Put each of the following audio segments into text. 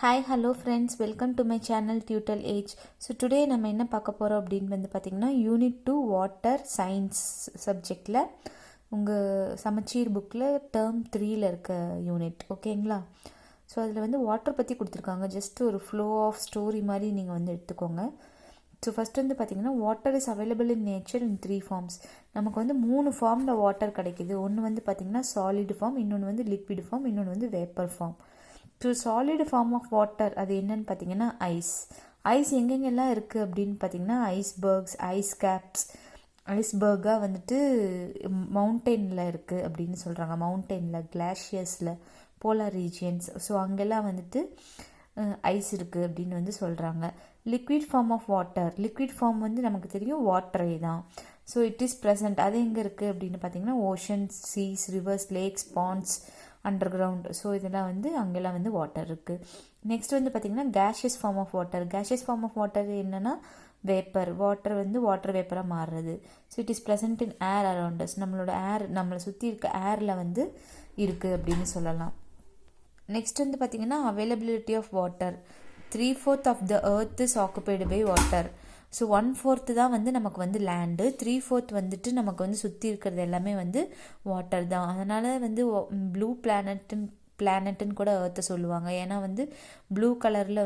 Hi hello friends, welcome to my channel Tutal Age. So today நம்ம என்ன பார்க்க போகிறோம் அப்படின்னு பார்த்திங்கன்னா, யூனிட் 2 வாட்டர் சயின்ஸ் சப்ஜெக்டில் உங்கள் சமச்சீர் புக்கில் டேர்ம் 3ல் இருக்க யூனிட். ஓகேங்களா? ஸோ அதில் வாட்டர் பற்றி கொடுத்துருக்காங்க. ஜஸ்ட் ஒரு ஃப்ளோ ஆஃப் ஸ்டோரி மாதிரி நீங்கள் எடுத்துக்கோங்க. ஸோ ஃபஸ்ட் பார்த்திங்கன்னா, water is available in nature in 3 forms. நமக்கு 3 ஃபார்மில் வாட்டர் கிடைக்கிது. ஒன்று பார்த்திங்கன்னா சாலிட் ஃபார்ம், இன்னொன்று லிக்விட் ஃபார்ம், இன்னொன்று vapour form. So solid form of water அது என்னன்னு பார்த்தீங்கன்னா ஐஸ். எங்கெங்கெல்லாம் இருக்குது அப்படின்னு பார்த்தீங்கன்னா, ஐஸ்பர்க்ஸ், ஐஸ் கேப்ஸ். ஐஸ்பர்காக மவுண்டெயினில் இருக்குது அப்படின்னு சொல்கிறாங்க. மவுண்டெயினில், கிளாஷியர்ஸில், போலார் ரீஜியன்ஸ். ஸோ அங்கெல்லாம் ஐஸ் இருக்குது அப்படின்னு சொல்கிறாங்க. Liquid form of water, liquid form நமக்கு தெரியும் வாட்டரே தான். So it is present. அது எங்கே இருக்குது அப்படின்னு பார்த்தீங்கன்னா, oceans, seas, rivers, lakes, ponds, underground. So இதெல்லாம் அங்கெல்லாம் வாட்டர் இருக்குது. நெக்ஸ்ட் பார்த்திங்கன்னா gaseous form of water. Gaseous form of water என்னென்னா வேப்பர். வாட்டர் வாட்டர் வேப்பராக மாறுறது. So it is present in air around us. நம்மளோட ஏர், நம்மளை சுற்றி இருக்க ஏரில் இருக்குது அப்படின்னு சொல்லலாம். நெக்ஸ்ட் பார்த்திங்கன்னா availability of water. 3/4 of the earth is occupied by water. So 1/4 தான் நமக்கு லேண்டு. 3/4 நமக்கு சுற்றி இருக்கிறது எல்லாமே வாட்டர் தான். அதனால் ப்ளூ பிளானட்டுன்னு கூட எர்த்தை சொல்லுவாங்க. ஏன்னா ப்ளூ கலரில்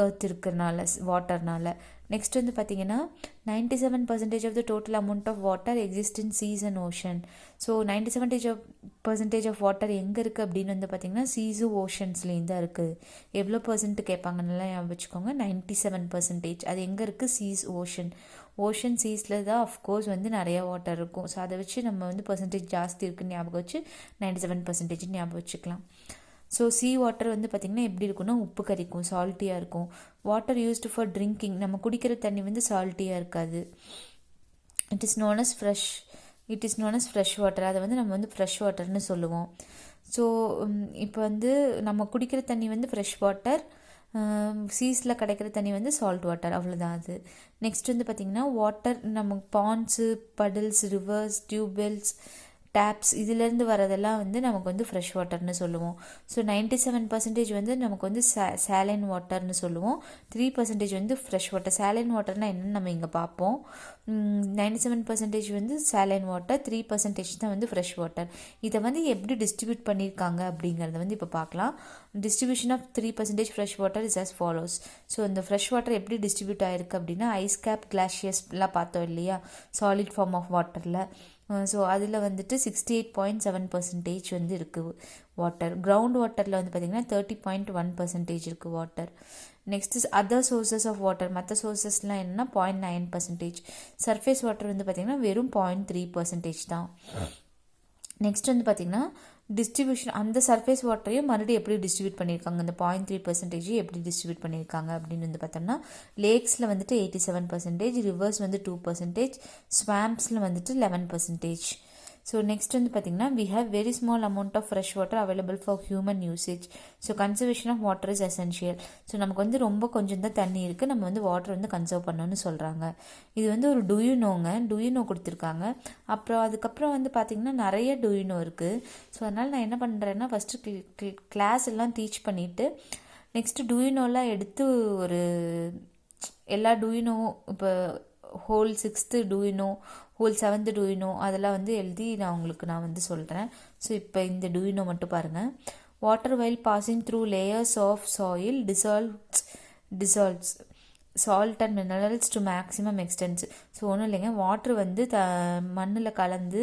எர்த் இருக்கிறனால, வாட்டர்னால. நெக்ஸ்ட் பார்த்திங்கன்னா 97% of the total amount of water exist in seas and ocean. So 97% of water எங்கே இருக்குது அப்படின்னு பார்த்திங்கன்னா, சீஸும் ஓஷன்ஸ்லேயும் தான் இருக்குது. எவ்வளோ பர்சன்ட் கேட்பாங்க, நல்லா வச்சுக்கோங்க. 97%. அது எங்கே இருக்குது? Cheese, ocean. ஓஷன், சீஸில் தான் அஃப்கோர்ஸ் நிறையா வாட்டர் இருக்கும். ஸோ அதை வச்சு நம்ம பர்சன்டேஜ் ஜாஸ்தி இருக்குன்னு ஞாபகம் வச்சு 97% ஞாபகம் வச்சுக்கலாம். ஸோ சீ வாட்டர் பார்த்திங்கன்னா எப்படி இருக்குன்னா, உப்பு கரிக்கும், சால்ட்டியாக இருக்கும். வாட்டர் யூஸ்டு ஃபார் ட்ரிங்கிங், நம்ம குடிக்கிற தண்ணி சால்ட்டியாக இருக்காது. It is known as fresh water. அதை நம்ம ஃப்ரெஷ் வாட்டர்னு சொல்லுவோம். ஸோ இப்போ நம்ம குடிக்கிற தண்ணி ஃப்ரெஷ் வாட்டர், சீஸில் கிடைக்கிற தண்ணி சால்ட் வாட்டர், அவ்வளோதான் அது. நெக்ஸ்ட் பார்த்திங்கன்னா வாட்டர், நம்ம பாண்ட்ஸு, படல்ஸ், ரிவர்ஸ், டியூப்வெல்ஸ், டேப்ஸ், இதிலேருந்து வரதெல்லாம் நமக்கு ஃப்ரெஷ் வாட்டர்னு சொல்லுவோம். ஸோ 97% நமக்கு சாலைன் வாட்டர்னு சொல்லுவோம். 3% ஃப்ரெஷ் வாட்டர். சாலைன் வாட்டர்னால் என்னென்னு நம்ம இங்கே பார்ப்போம். 97% சாலைன் வாட்டர், 3% தான் ஃப்ரெஷ் வாட்டர். இதை எப்படி டிஸ்ட்ரிபியூட் பண்ணியிருக்காங்க அப்படிங்கிறத இப்போ பார்க்கலாம். Distribution of 3% fresh water is as follows. So இந்த ஃப்ரெஷ் வாட்டர் எப்படி டிஸ்ட்ரிபியூட் ஆகிருக்கு அப்படின்னா, ஐஸ் கேப், கிளாஷியஸ்லாம் பார்த்தோம் இல்லையா, சாலிட் ஃபார்ம் ஆஃப் வாட்டரில். ஸோ அதில் 68.7% இருக்குது வாட்டர். கிரவுண்ட் வாட்டரில் பார்த்திங்கன்னா 30.1% இருக்குது water. Next other sources of water. மற்ற சோர்சஸ்லாம் என்னென்னா 0.9%. சர்ஃபேஸ் வாட்டர் பார்த்திங்கன்னா வெறும் 0.3% தான். நெக்ஸ்ட் பார்த்திங்கன்னா டிஸ்ட்ரிபியூஷன். அந்த சர்ஃபேஸ் வாட்டரையும் மறுபடியும் எப்படி டிஸ்ட்ரிபியூட் பண்ணியிருக்காங்க, அந்த 0.3% எப்படி டிஸ்ட்ரிபியூட் பண்ணியிருக்காங்க அப்படின்னு பார்த்தோம்னா, லேக்ஸில் 87%, ரிவர்ஸ் 2%, ஸ்வாம்ப்ஸில் 11%. ஸோ நெக்ஸ்ட் பார்த்திங்கன்னா, we have very small amount of fresh water available for human usage. So conservation of water is essential. So நமக்கு ரொம்ப கொஞ்சம் தான் தண்ணி இருக்குது, நம்ம வாட்டர் கன்சர்வ் பண்ணணும்னு சொல்கிறாங்க. இது ஒரு டூயூனோ கொடுத்துருக்காங்க. அப்புறம் அதுக்கப்புறம் பார்த்திங்கன்னா நிறைய டூயூனோ இருக்குது. ஸோ அதனால் நான் என்ன பண்ணுறேன்னா, ஃபஸ்ட்டு கிளாஸ் எல்லாம் டீச் பண்ணிவிட்டு நெக்ஸ்ட்டு டூயூனோலாம் எடுத்து ஒரு எல்லா டூயூனோவும், இப்போ ஹோல் 6th டூயினோ, ஹோல் 7th டூயினோ, அதெல்லாம் எழுதி நான் உங்களுக்கு சொல்கிறேன். ஸோ இப்போ இந்த டூயினோ மட்டும் பாருங்கள். Water while passing through layers of soil dissolves salt and minerals to maximum extents. So ஒன்றும் இல்லைங்க, வாட்ரு மண்ணில் கலந்து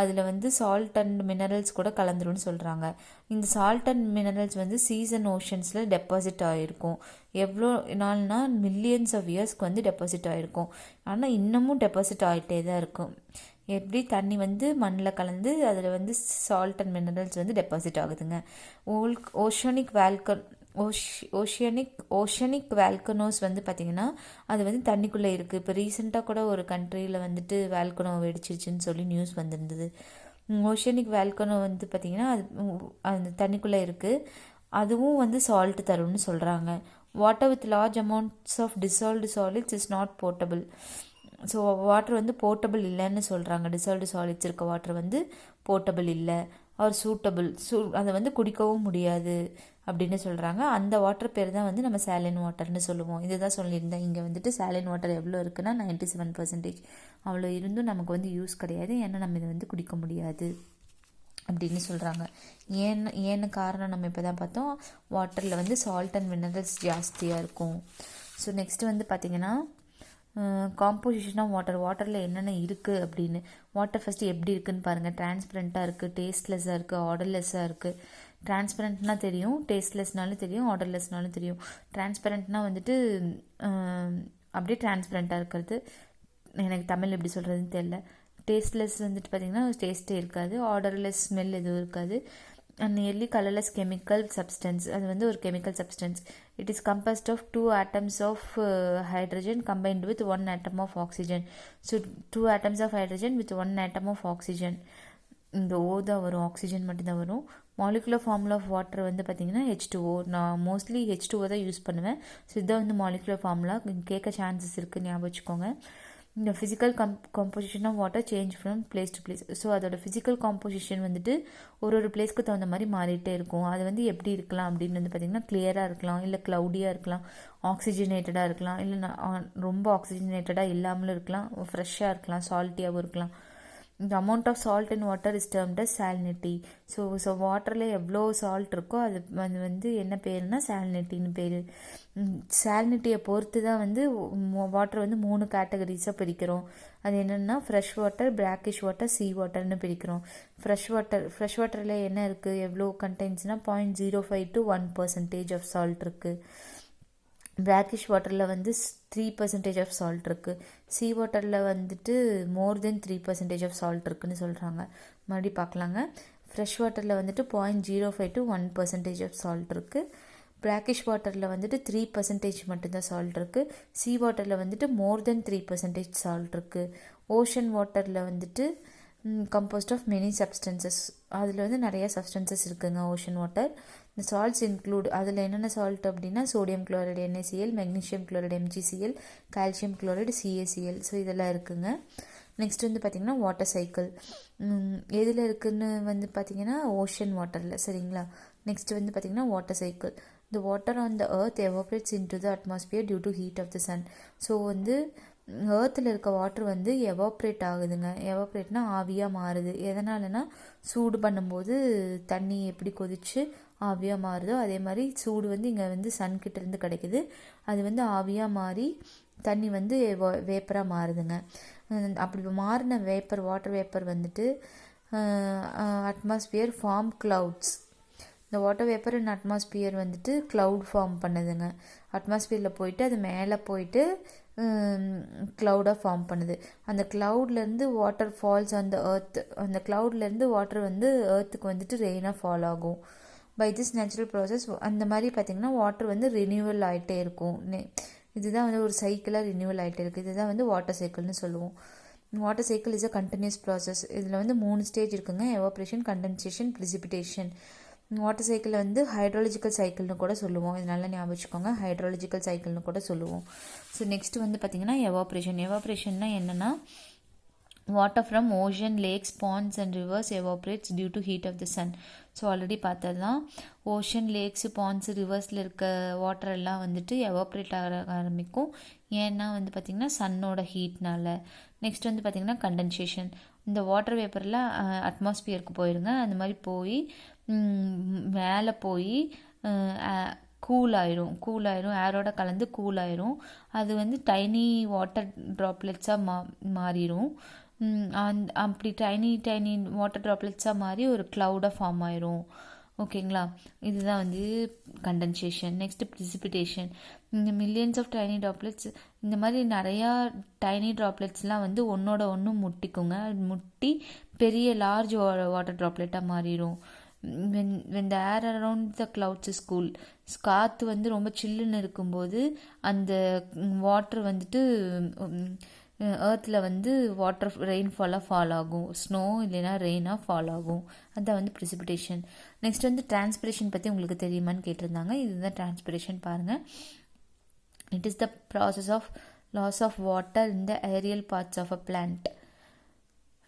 அதில் சால்ட் அண்ட் மினரல்ஸ் கூட கலந்துரும்னு சொல்கிறாங்க. இந்த salt and minerals seas and ஓஷன்ஸில் டெபாசிட் ஆகிருக்கும். எவ்வளோ நாள்னா மில்லியன்ஸ் ஆஃப் இயர்ஸ்க்கு டெபாசிட் ஆகிருக்கும். ஆனால் இன்னமும் டெபாசிட் ஆகிட்டே தான் இருக்கும். எப்படி தண்ணி மண்ணில் கலந்து அதில் சால்ட் அண்ட் மினரல்ஸ் டெபாசிட் ஆகுதுங்க. ஓஷனிக் வேல்கனோஸ் பார்த்திங்கன்னா அது தண்ணிக்குள்ளே இருக்குது. இப்போ ரீசெண்டாக கூட ஒரு கண்ட்ரியில் வேல்கனோ வெடிச்சிருச்சுன்னு சொல்லி நியூஸ் வந்திருந்தது. ஓஷனிக் வேல்கனோ பார்த்திங்கன்னா அது தண்ணிக்குள்ளே இருக்குது. அதுவும் சால்ட் தரும்னு சொல்கிறாங்க. Water with large amounts of dissolved solids is not potable. So water potable இல்லைன்னு சொல்கிறாங்க. டிசால்வ்டு சாலிட்ஸ் இருக்க வாட்டர் போர்ட்டபிள் இல்லை. ஆர் சூட்டபிள், அதை வந்து குடிக்கவும் முடியாது அப்படின்னு சொல்கிறாங்க. அந்த வாட்டர் பேர் தான் வந்து நம்ம சாலின் வாட்டர்னு சொல்லுவோம். இதுதான் சொல்லியிருந்தேன். இங்கே வந்துட்டு சாலின் வாட்டர் எவ்வளோ இருக்குன்னா 97%. அவ்வளோ இருந்தும் நமக்கு வந்து யூஸ் கிடையாது, ஏன்னா நம்ம இதை வந்து குடிக்க முடியாது அப்படின்னு சொல்கிறாங்க. ஏன்னு காரணம் நம்ம இப்போ தான் பார்த்தோம். வாட்டரில் வந்து சால்ட் அண்ட் மினரல்ஸ் ஜாஸ்தியாக இருக்கும். ஸோ நெக்ஸ்ட்டு வந்து பார்த்திங்கன்னா காம்போசிஷன் ஆஃப் வாட்டரில் என்னென்ன இருக்குது அப்படின்னு. வாட்டர் ஃபஸ்ட்டு எப்படி இருக்குதுன்னு பாருங்கள். டிரான்ஸ்பரண்ட்டாக இருக்குது, டேஸ்ட்லெஸ்ஸாக இருக்குது, ஆர்டர்லெஸ்ஸாக இருக்குது. டிரான்ஸ்பரண்ட்னா தெரியும், டேஸ்ட்லெஸ்னாலும் தெரியும், ஆர்டர்லெஸ்னாலும் தெரியும். டிரான்ஸ்பரண்ட்னா வந்துட்டு அப்படியே டிரான்ஸ்பரண்ட்டாக இருக்கிறது. எனக்கு தமிழ் எப்படி சொல்கிறதுன்னு தெரியல. டேஸ்ட்லெஸ் வந்துட்டு பார்த்திங்கன்னா டேஸ்ட்டே இருக்காது, ஆர்டர்லெஸ் ஸ்மெல் எதுவும் இருக்காது. And nearly colourless chemical substance, அது வந்து ஒரு chemical substance. It is composed of 2 atoms of hydrogen combined with 1 atom of oxygen. So 2 atoms of hydrogen with 1 atom of oxygen. இந்த ஓ தான் வரும், ஆக்சிஜன் மட்டும்தான் வரும். மாலிகுலர் ஃபார்முலா ஆஃப் வாட்டர் வந்து பார்த்திங்கன்னா H2O. நான் மோஸ்ட்லி H2O தான் யூஸ் பண்ணுவேன். ஸோ இதான் வந்து மாலிகுலர் ஃபார்முலா. கேட்க சான்சஸ் இருக்குது, ஞாபகம் வச்சுக்கோங்க. இந்த physical composition of water change from place to place. So அதோட ஃபிசிக்கல் காம்போசிஷன் வந்துட்டு ஒரு பிளேஸ்க்கு தகுந்த மாதிரி மாறிட்டே இருக்கும். அது வந்து எப்படி இருக்கலாம் அப்படின்னு வந்து பார்த்திங்கன்னா கிளியராக இருக்கலாம், இல்லை க்ளவுடியாக இருக்கலாம், ஆக்சிஜனேட்டடாக இருக்கலாம், இல்லை ரொம்ப ஆக்சிஜனேட்டடாக இல்லாமலும் இருக்கலாம், ஃப்ரெஷ்ஷாக இருக்கலாம், சால்ட்டியாகவும் இருக்கலாம். இந்த amount of salt in water is termed as salinity. So வாட்டரில் எவ்வளோ சால்ட் இருக்கோ அது வந்து என்ன பேருனா சாலினிட்டின்னு பேர். சாலினிட்டியை பொறுத்து தான் வந்து வாட்டர் வந்து 3 கேட்டகரிஸாக பிரிக்கிறோம். அது என்னென்னா ஃப்ரெஷ் வாட்டர், பிராக்கிஷ் வாட்டர், சீ வாட்டர்னு பிரிக்கிறோம். ஃப்ரெஷ் வாட்டரில் என்ன இருக்குது, எவ்வளோ கண்டென்ட்ஸ்னால் 0.05 to 1% ஆஃப் சால்ட் இருக்குது. பிராக்கிஷ் வாட்டரில் வந்து 3% ஆஃப் சால்ட் இருக்குது. சீ வாட்டரில் வந்துட்டு மோர் தென் 3% ஆஃப் சால்ட் இருக்குதுன்னு சொல்கிறாங்க. மறுபடியும் பார்க்கலாங்க. ஃப்ரெஷ் வாட்டரில் வந்துட்டு 0.05 to 1% ஆஃப் சால்ட் இருக்குது. பிராக்கிஷ் வாட்டரில் வந்துட்டு 3% மட்டும்தான் சால்ட் இருக்குது. சீ வாட்டரில் வந்துட்டு மோர் தென் 3% சால்ட் இருக்குது. ஓஷன் வாட்டரில் வந்துட்டு கம்போஸ்ட் ஆஃப் மெனி சப்ஸ்டன்சஸ், அதில் வந்து நிறைய சப்ஸ்டன்சஸ் இருக்குதுங்க ஓஷன் வாட்டர். இந்த சால்ட்ஸ் இன்க்ளூட், அதில் என்னென்ன சால்ட் அப்படின்னா sodium chloride NaCl, magnesium chloride MgCl, calcium chloride CaCl. So இதெல்லாம் இருக்குதுங்க. நெக்ஸ்ட் வந்து பார்த்திங்கன்னா வாட்டர் சைக்கிள் எதில் இருக்குதுன்னு வந்து பார்த்திங்கன்னா ஓஷன் வாட்டரில், சரிங்களா. நெக்ஸ்ட் வந்து பார்த்திங்கன்னா water cycle. The water on the earth evaporates into the atmosphere due to heat of the sun. So வந்து ஏர்த்தில் இருக்க வாட்டர் வந்து எவாப்ரேட் ஆகுதுங்க. எவாப்ரேட்னா ஆவியாக மாறுது. எதனாலனா சூடு பண்ணும்போது தண்ணி எப்படி கொதித்து ஆவியாக மாறுதோ அதே மாதிரி சூடு வந்து இங்கே வந்து சன்கிட்டேருந்து கிடைக்குது. அது வந்து ஆவியாக மாறி தண்ணி வந்து வேப்பராக மாறுதுங்க. அப்படி மாறின வாட்டர் வேப்பர் வந்துட்டு அட்மாஸ்பியர் ஃபார்ம் கிளவுட்ஸ். இந்த வாட்டர் வேப்பர் இன் அட்மாஸ்பியர் வந்துட்டு க்ளவுட் ஃபார்ம் பண்ணுதுங்க. அட்மாஸ்பியரில் போயிட்டு அது மேலே போயிட்டு க்ளவுடாக ஃபார்ம் பண்ணுது. அந்த க்ளவுட்லேருந்து water falls on the earth. அந்த க்ளவுட்லேருந்து வாட்டர் வந்து எர்த்துக்கு வந்துட்டு ரெயினாக ஃபால் ஆகும். பை திஸ் நேச்சுரல் ப்ராசஸ் அந்த மாதிரி பார்த்திங்கன்னா வாட்டர் வந்து ரினியூவல் ஆகிட்டே இருக்கும். இதுதான் வந்து ஒரு சைக்கிளாக ரினியூவல் ஆகிட்டே இருக்குது. இதுதான் வந்து வாட்டர் சைக்கிள்னு சொல்லுவோம். Water cycle is a continuous process. இதில் வந்து 3 ஸ்டேஜ் இருக்குங்க. Evaporation, condensation, precipitation. வாட்டர் சைக்கிளில் வந்து ஹைட்ராலஜிக்கல் சைக்கிள்னு கூட சொல்லுவோம். இது நல்லா ஞாபகம் வச்சுக்கோங்க, ஹைட்ராலஜிக்கல் சைக்கிள்னு கூட சொல்லுவோம். ஸோ நெக்ஸ்ட் வந்து பார்த்திங்கன்னா எவாப்ரேஷன்னா என்னென்னா water from ocean, lakes, ponds and rivers evaporates due to heat of the sun. So already பார்த்தது தான். ஓஷன், லேக்ஸ், பாண்ட்ஸ், ரிவர்ஸில் இருக்க வாட்டர் எல்லாம் வந்துட்டு எவாப்ரேட் ஆரம்பிக்கும். ஏன்னா வந்து பார்த்திங்கன்னா சன்னோட ஹீட்னால. நெக்ஸ்ட் வந்து பார்த்திங்கன்னா கண்டென்சேஷன். இந்த வாட்டர் வேப்பரில் அட்மாஸ்பியருக்கு போயிருங்க. அந்த மாதிரி போய் மேலே போய் கூல் ஆயிரும், ஏரோட கலந்து கூல் ஆயிரும். அது வந்து டைனி வாட்டர் ட்ராப்லெட்ஸாக மாறிடும். அப்படி டைனி வாட்டர் ட்ராப்லெட்ஸாக மாறி ஒரு க்ளவுடாக ஃபார்ம் ஆயிரும். ஓகேங்களா, இதுதான் வந்து கண்டென்சேஷன். Next precipitation. இந்த மில்லியன்ஸ் ஆஃப் டைனி ட்ராப்லெட்ஸ், இந்த மாதிரி நிறையா டைனி ட்ராப்லெட்ஸ்லாம் வந்து ஒன்றோட ஒன்று முட்டிக்குங்க. முட்டி பெரிய லார்ஜ் வாட்டர் ட்ராப்லெட்டாக மாறிடும். when the air around the clouds is cool, காற்று வந்து ரொம்ப சில்லுன்னு இருக்கும்போது அந்த வாட்டர் வந்துட்டு ஏர்த்தில் வந்து வாட்டர் ரெயின்ஃபாலாக ஃபால் ஆகும். ஸ்னோ இல்லைன்னா ரெயினாக ஃபால் ஆகும். அதுதான் வந்து ப்ரிசிபிடேஷன். நெக்ஸ்ட் வந்து டிரான்ஸ்பிரேஷன் பற்றி உங்களுக்கு தெரியுமான்னு கேட்டிருந்தாங்க. இதுதான் டிரான்ஸ்பிரேஷன். பாருங்கள், it is the process of loss of water in the aerial parts of a plant.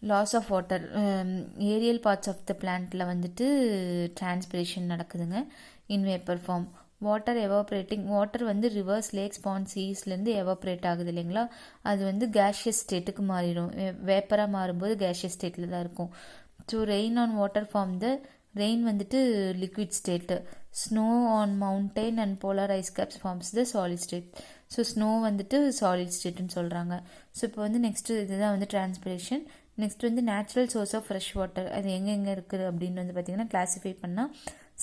Loss of water, aerial parts of the பிளான்ட்டில் வந்துட்டு டிரான்ஸ்பிரேஷன் நடக்குதுங்க in vapour form. Water evaporating, water வந்து ரிவர்ஸ், லேக்ஸ், பாண்ட், சீஸ்லேருந்து evaporate ஆகுது இல்லைங்களா, அது வந்து gaseous ஸ்டேட்டுக்கு மாறிடும். வேப்பராக மாறும்போது கேஷியஸ் ஸ்டேட்டில் தான் இருக்கும். So rain on water form the, rain வந்துட்டு liquid state, snow on mountain and polar ice caps forms the solid state. So snow வந்துட்டு சாலிட் ஸ்டேட்டுன்னு சொல்கிறாங்க. ஸோ இப்போ வந்து நெக்ஸ்ட்டு இதுதான் வந்து டிரான்ஸ்பிரேஷன். நெக்ஸ்ட் வந்து natural source of fresh water, அது எங்கெங்கே இருக்குது அப்படின்னு வந்து பார்த்திங்கன்னா கிளாஸிஃபை பண்ணால்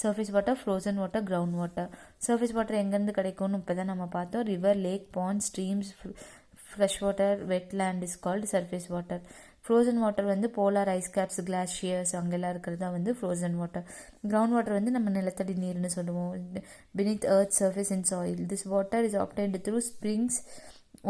surface water, frozen water, ground water. Surface water எங்கேருந்து கிடைக்கும்னு இப்போ தான் நம்ம பார்த்தோம். River, lake, bond, streams, fresh water, wetland is called surface water. Frozen water வந்து போலார் ஐஸ் கேப்ஸ், கிளாஷியர்ஸ் அங்கெல்லாம் இருக்கிறது தான் வந்து ஃப்ரோசன் வாட்டர். கிரவுண்ட் வாட்டர் வந்து நம்ம நிலத்தடி நீர்னு சொல்லுவோம். beneath earth surface in soil. This water is obtained through springs,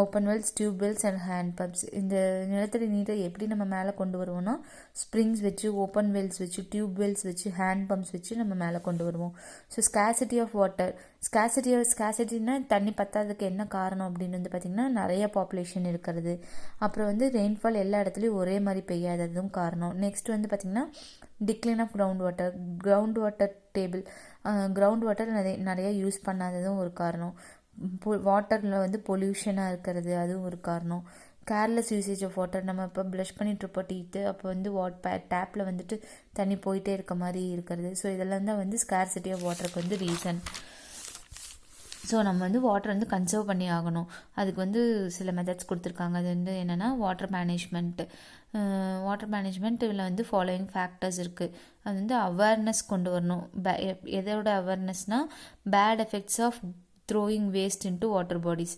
open wells, tube wells and hand pumps. இந்த நிலத்தடி நீரை எப்படி நம்ம மேலே கொண்டு வருவோம்னா ஸ்ப்ரிங்ஸ் வச்சு, ஓப்பன் வெல்ஸ் வச்சு, டியூப் வெல்ஸ் வச்சு, ஹேண்ட் பம்ப்ஸ் வச்சு நம்ம மேலே கொண்டு வருவோம். ஸோ ஸ்கேசிட்டி ஆஃப் வாட்டர், ஸ்கேசிட்டினா தண்ணி பத்தாததுக்கு என்ன காரணம் அப்படின்னு வந்து பார்த்திங்கன்னா நிறைய பாப்புலேஷன் இருக்கிறது. அப்புறம் வந்து ரெயின்ஃபால் எல்லா இடத்துலையும் ஒரே மாதிரி பெய்யாததும் காரணம். நெக்ஸ்ட் வந்து பார்த்திங்கன்னா decline of ground water table, ground water நிறைய யூஸ் பண்ணாததும் ஒரு காரணம். வாட்டரில் வந்து பொல்யூஷனாக இருக்கிறது அதுவும் ஒரு காரணம். கேர்லெஸ் யூசேஜ் ஆஃப் வாட்டர், நம்ம இப்போ ப்ளஷ் பண்ணிகிட்ருப்போம் டீத்து, அப்போ வந்து டேப்பில் வந்துட்டு தண்ணி போயிட்டே இருக்க மாதிரி இருக்கிறது. ஸோ இதெல்லாம் தான் வந்து ஸ்கேர்சிட்டி ஆஃப் வாட்டருக்கு வந்து ரீசன். ஸோ நம்ம வந்து வாட்டர் வந்து கன்சர்வ் பண்ணி ஆகணும். அதுக்கு வந்து சில மெத்தட்ஸ் கொடுத்துருக்காங்க. அது வந்து என்னென்னா வாட்டர் மேனேஜ்மெண்ட் இதில் வந்து ஃபாலோயிங் ஃபேக்டர்ஸ் இருக்குது. அது வந்து அவேர்னஸ் கொண்டு வரணும். எதோட அவேர்னஸ்னால் bad effects of throwing waste into water bodies.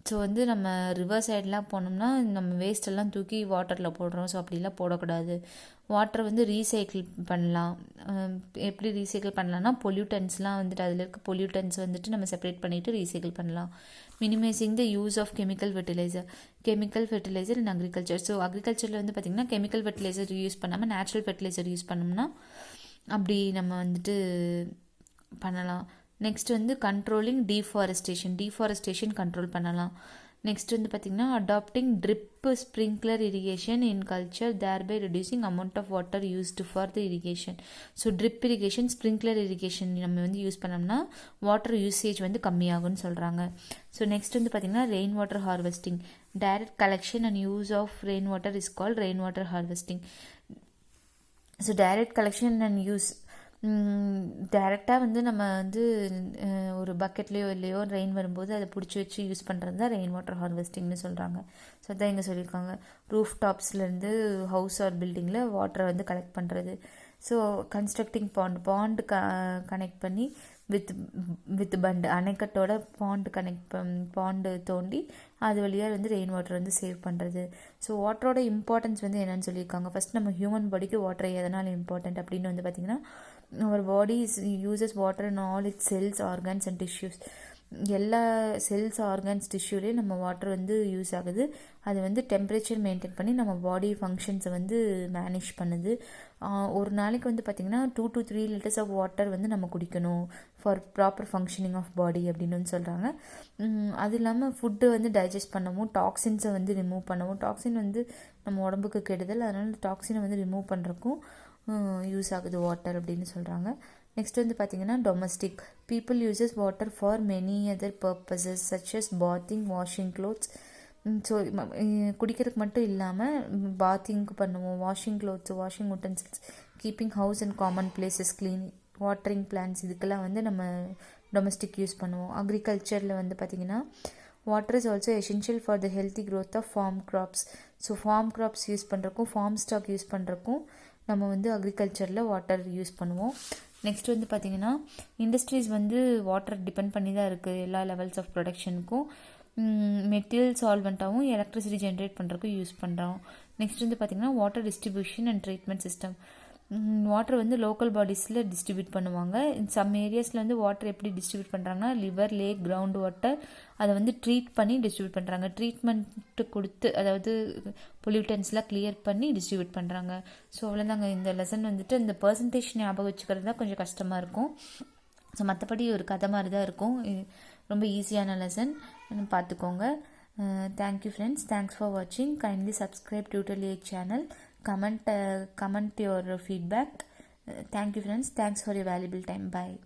So வந்து நம்ம ரிவர் சைட்லாம் போனோம்னா நம்ம வேஸ்டெல்லாம் தூக்கி வாட்டரில் போடுறோம். ஸோ அப்படிலாம் போடக்கூடாது. வாட்டரை வந்து ரீசைக்கிள் பண்ணலாம். எப்படி ரீசைக்கிள் பண்ணலாம்னா பொல்யூட்டன்ஸ்லாம் வந்துட்டு அதில் இருக்க பொல்யூட்டன்ஸ் வந்துட்டு நம்ம செப்பரேட் பண்ணிவிட்டு ரீசைக்கிள் பண்ணலாம். Minimising the use of chemical fertiliser in agriculture. So அக்ரிகல்ச்சரில் வந்து பார்த்திங்கன்னா கெமிக்கல் ஃபெர்டிலைசர் யூஸ் பண்ணாமல் நேச்சுரல் ஃபெர்டிலைசர் யூஸ் பண்ணோம்னா அப்படி நம்ம வந்துட்டு பண்ணலாம். நெக்ஸ்ட் வந்து கண்ட்ரோலிங் டீஃபாரஸ்டேஷன் கண்ட்ரோல் பண்ணலாம். நெக்ஸ்ட் வந்து பார்த்திங்கன்னா adapting drip sprinkler irrigation in culture, thereby reducing amount of water used for the irrigation. So drip irrigation, sprinkler irrigation நம்ம வந்து யூஸ் பண்ணோம்னா வாட்டர் யூசேஜ் வந்து கம்மியாகும்னு சொல்கிறாங்க. ஸோ நெக்ஸ்ட் வந்து பார்த்திங்கன்னா rain water harvesting, direct collection and use of rain water is called rain water harvesting. So direct collection and use, டைரெக்டாக வந்து நம்ம வந்து ஒரு பக்கெட்லேயோ ரெயின் வரும்போது அதை பிடிச்சி வச்சு யூஸ் பண்ணுறது தான் ரெயின் வாட்டர் ஹார்வெஸ்டிங்னு சொல்கிறாங்க. ஸோ அதான் இங்கே சொல்லியிருக்காங்க. ரூஃப் டாப்ஸ்லேருந்து ஹவுஸ் ஆர் பில்டிங்கில் வாட்டரை வந்து கலெக்ட் பண்ணுறது. ஸோ கன்ஸ்ட்ரக்டிங் பாண்டு கனெக்ட் பண்ணி வித் பண்டு, அணைக்கட்டோட பாண்டு தோண்டி அது வழியாக வந்து ரெயின் வாட்டர் வந்து சேவ் பண்ணுறது. ஸோ வாட்டரோட இம்பார்ட்டன்ஸ் வந்து என்னென்னு சொல்லியிருக்காங்க. ஃபஸ்ட் நம்ம ஹியூமன் பாடிக்கு வாட்டர் எதனால் இம்பார்ட்டன்ட் அப்படின்னு வந்து பார்த்திங்கன்னா our body uses water in all its cells, organs and tissues. எல்லா செல்ஸ், ஆர்கன்ஸ், டிஷ்யூலேயும் நம்ம வாட்டர் வந்து யூஸ் ஆகுது. அது வந்து டெம்பரேச்சர் மெயின்டைன் பண்ணி நம்ம பாடி ஃபங்க்ஷன்ஸை வந்து மேனேஜ் பண்ணுது. ஒரு நாளைக்கு வந்து பார்த்திங்கன்னா 2 to 3 liters ஆஃப் வாட்டர் வந்து நம்ம குடிக்கணும் for proper functioning of body அப்படின்னு வந்து சொல்கிறாங்க. அது இல்லாமல் ஃபுட்டு வந்து டைஜஸ்ட் பண்ணவும், டாக்ஸின்ஸை வந்து ரிமூவ் பண்ணவும், டாக்ஸின் வந்து நம்ம உடம்புக்கு கெடுதல், அதனால் டாக்ஸினை வந்து ரிமூவ் பண்ணுறக்கும் யூஸ் ஆகுது வாட்டர் அப்படின்னு சொல்கிறாங்க. நெக்ஸ்ட் வந்து பார்த்திங்கன்னா domestic people uses water for many other purposes such as bathing, washing clothes. So குடிக்கிறதுக்கு மட்டும் இல்லாமல் பாத்திங்க்கு பண்ணுவோம், washing clothes, washing utensils, keeping house and common places clean, watering plants, இதுக்கெல்லாம் வந்து நம்ம டொமஸ்டிக் யூஸ் பண்ணுவோம். அக்ரிகல்ச்சரில் வந்து பார்த்திங்கன்னா water is also essential for the healthy growth of farm crops. So farm crops use பண்ணுறக்கும், form stock use பண்ணுறக்கும் நம்ம வந்து அக்ரிகல்ச்சரில் water use பண்ணுவோம். நெக்ஸ்ட் வந்து பார்த்திங்கன்னா இண்டஸ்ட்ரீஸ் வந்து வாட்டர் டிபெண்ட் பண்ணி தான் இருக்குது எல்லா லெவல்ஸ் ஆஃப் ப்ரொடக்ஷனுக்கும். மெட்டீரியல் சால்வெண்ட்டாகவும் எலக்ட்ரிசிட்டி ஜென்ரேட் பண்ணுறதுக்கும் யூஸ் பண்ணுறோம். நெக்ஸ்ட் வந்து பார்த்திங்கன்னா water distribution and treatment system. Water வந்து லோக்கல் பாடிஸில் டிஸ்ட்ரிபியூட் பண்ணுவாங்க. சம் ஏரியாஸில் வந்து வாட்டர் எப்படி டிஸ்ட்ரிபியூட் பண்ணுறாங்கன்னா லிவர், லேக், கிரவுண்ட் வாட்டர் அதை வந்து ட்ரீட் பண்ணி டிஸ்ட்ரிபியூட் பண்ணுறாங்க. ட்ரீட்மெண்ட்டு கொடுத்து, அதாவது பொல்யூட்டன்ஸ்லாம் கிளியர் பண்ணி டிஸ்ட்ரிபியூட் பண்ணுறாங்க. ஸோ அவ்வளோதாங்க இந்த லெசன் வந்துட்டு இந்த பர்சன்டேஜ் ஞாபகம் வச்சுக்கிறது தான் கொஞ்சம் கஷ்டமாக இருக்கும். ஸோ மற்றபடி ஒரு கதை மாதிரி தான் இருக்கும். ரொம்ப ஈஸியான லெசன், பார்த்துக்கோங்க. Thank you friends. Thanks for watching. Kindly subscribe Tutor Lake channel. comment your feedback. Thank you friends, thanks for your valuable time. Bye.